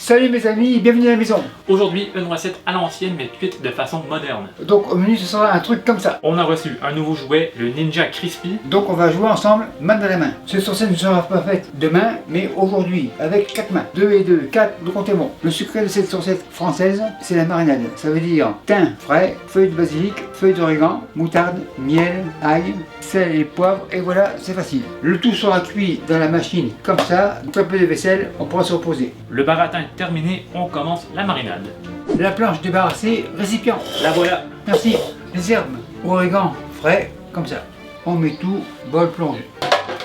Salut mes amis, bienvenue à la maison. Aujourd'hui, une recette à l'ancienne mais cuite de façon moderne. Donc au menu ce sera un truc comme ça. On a reçu un nouveau jouet, le Ninja Crispy. Donc on va jouer ensemble, main dans la main. Cette recette ne sera pas faite demain, mais aujourd'hui, avec 4 mains. 2 et 2, 4, donc comptez bon. Le secret de cette recette française, c'est la marinade. Ça veut dire thym frais, feuilles de basilic, feuilles d'origan, moutarde, miel, ail, sel et poivre, et voilà, c'est facile. Le tout sera cuit dans la machine comme ça, un peu de vaisselle, on pourra se reposer. Le baratin est terminé, on commence la marinade. La planche débarrassée, récipient. La voilà. Merci. Les herbes, origan frais, comme ça. On met tout, bol plonge.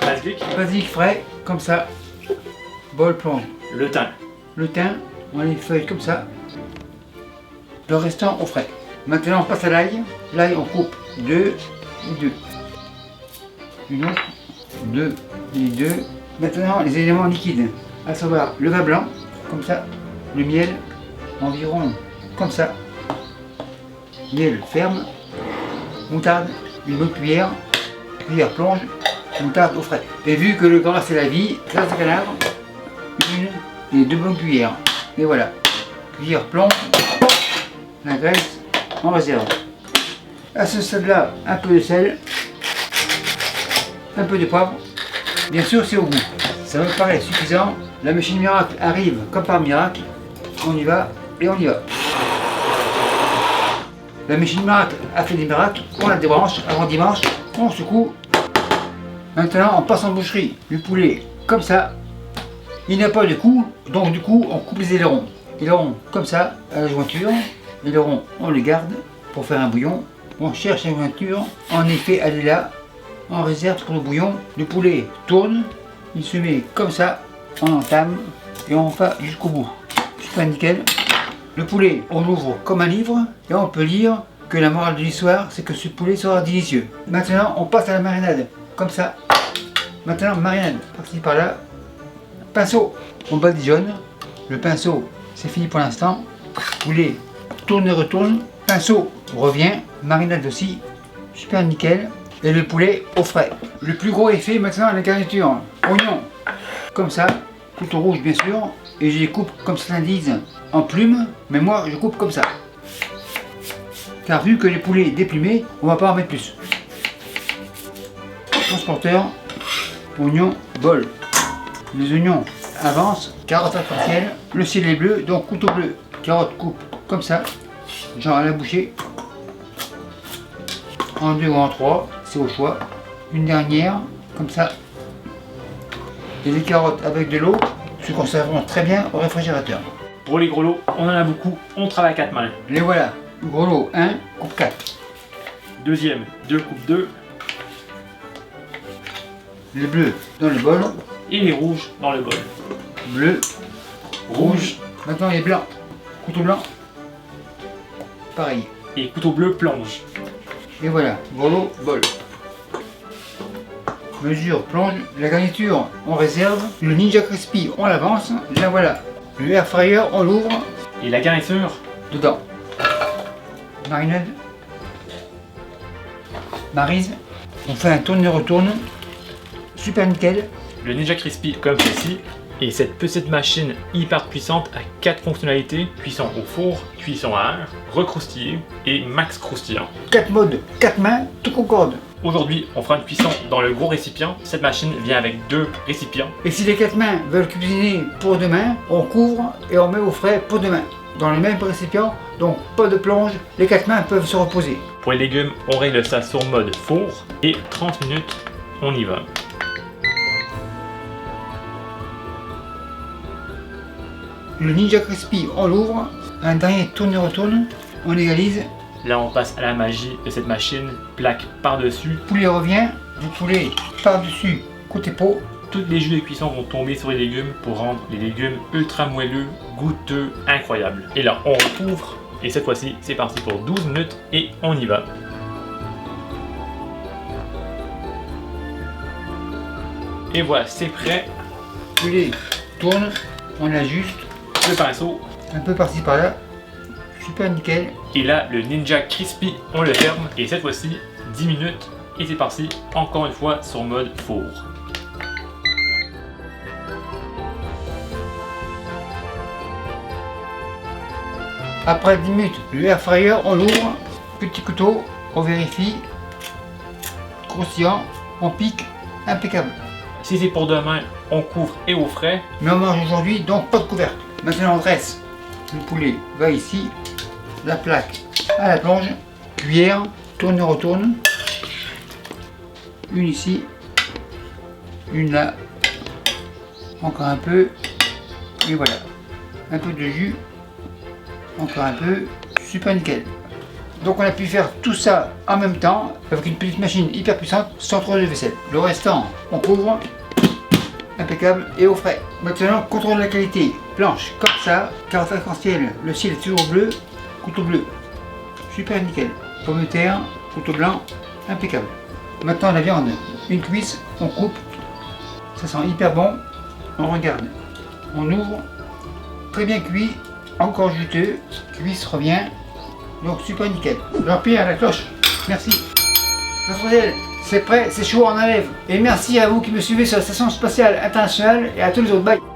Basilic. Basilic frais, comme ça. Bol plonge. Le thym. Le thym, on les feuille comme ça. Le restant au frais. Maintenant on passe à l'ail. L'ail on coupe 2 et 2. Une autre, 2 et 2. Maintenant les éléments liquides, à savoir le vin blanc, comme ça. Le miel, environ comme ça. Miel ferme. Moutarde, une bonne cuillère. Cuillère plonge. Moutarde au frais. Et vu que le gras c'est la vie, graisse de canard, une et 2 bonnes cuillères. Et voilà. Cuillère plonge. La graisse en réserve. À ce stade-là, un peu de sel. Un peu de poivre. Bien sûr, c'est au goût. Ça me paraît suffisant. La machine miracle arrive comme par miracle. On y va et on y va. La machine miracle a fait des miracles. On la débranche avant dimanche. On secoue. Maintenant, on passe en boucherie. Le poulet comme ça. Il n'a pas de cou, donc du coup, on coupe les ailerons. Ailerons comme ça à la jointure. Ailerons, on les garde pour faire un bouillon. On cherche la jointure. En effet, elle est là. En réserve pour le bouillon. Le poulet tourne. Il se met comme ça. On entame et on va jusqu'au bout. Super nickel. Le poulet, on l'ouvre comme un livre et on peut lire que la morale de l'histoire, c'est que ce poulet sera délicieux. Maintenant, on passe à la marinade. Comme ça. Maintenant, marinade. Par-ci par-là. Pinceau. On badigeonne. Le pinceau, c'est fini pour l'instant. Poulet tourne et retourne. Pinceau revient. Marinade aussi. Super nickel. Et le poulet au frais. Le plus gros est fait maintenant à la garniture. Oignon. Comme ça. Couteau rouge bien sûr. Et je les coupe comme certains disent en plumes. Mais moi je coupe comme ça. Car vu que les poulets déplumés, on va pas en mettre plus. Transporteur. Oignon. Bol. Les oignons avancent. Carotte arc-en-ciel. Le ciel est bleu. Donc couteau bleu. Carotte coupe comme ça. Genre à la bouchée. En 2 ou en 3. C'est au choix. Une dernière. Comme ça. Et les carottes avec de l'eau se conserveront très bien au réfrigérateur. Pour les gros lots, on en a beaucoup, on travaille à 4 mains. Les voilà. Gros lot 1, coupe 4. Deuxième, 2 coupe 2. Les bleus dans le bol. Et les rouges dans le bol. Bleu, Rouge. maintenant les blancs. Couteau blanc. Pareil. Et couteau bleu plonge. Et voilà. Gros lot, bol. Mesure, plonge. La garniture, on réserve. Le Ninja Crispy, on l'avance. Là voilà. Le air fryer, on l'ouvre. Et la garniture, Dedans. Marinade. Marise. On fait un tourne et retourne. Super nickel. le Ninja Crispy comme ceci. Et cette petite machine hyper puissante a 4 fonctionnalités: cuisson au four, cuisson à air, recroustillé et max croustillant. 4 modes, 4 mains, tout concorde. Aujourd'hui, on fera une cuisson dans le gros récipient. Cette machine vient avec 2 récipients. Et si les 4 mains veulent cuisiner pour demain, on couvre et on met au frais pour demain. Dans le même récipient, donc pas de plonge, les 4 mains peuvent se reposer. Pour les légumes, on règle ça sur mode four et 30 minutes, on y va. Le Ninja Crispy, on l'ouvre, un dernier tourne et retourne, on égalise. Là, on passe à la magie de cette machine, plaque par-dessus. Le poulet revient, le poulet par-dessus, côté peau. Toutes les jus de cuisson vont tomber sur les légumes pour rendre les légumes ultra moelleux, goûteux, incroyables. Et là, on recouvre. Et cette fois-ci, c'est parti pour 12 minutes et on y va. Et voilà, c'est prêt. Le poulet tourne, on ajuste, Le pinceau. un peu par-ci par-là. Super nickel. Et là, le Ninja Crispy, on le ferme. Et cette fois-ci, 10 minutes. Et c'est parti, encore une fois, sur mode four. Après 10 minutes, le air fryer, on l'ouvre, petit couteau, on vérifie, croustillant, on pique, impeccable. Si c'est pour demain, on couvre et au frais. Mais on mange aujourd'hui, donc pas de couvercle. Maintenant on dresse. Le poulet va ici, la plaque à la plonge, cuillère, tourne et retourne. Une ici, une là, encore un peu, et voilà. Un peu de jus, encore un peu, super nickel. Donc on a pu faire tout ça en même temps avec une petite machine hyper puissante sans trop de vaisselle. Le restant, on couvre, impeccable et au frais. Maintenant, contrôle la qualité. Planche comme ça, carotte arc-en-ciel, le ciel est toujours bleu, couteau bleu, super nickel. Pomme de terre, couteau blanc, impeccable. Maintenant la viande, une cuisse, on coupe, ça sent hyper bon, on regarde, on ouvre, très bien cuit, encore juteux, cuisse revient, donc super nickel. Jean-Pierre, la cloche, merci. Mademoiselle, c'est prêt, c'est chaud, on enlève. Et merci à vous qui me suivez sur la station spatiale internationale et à tous les autres. Bye.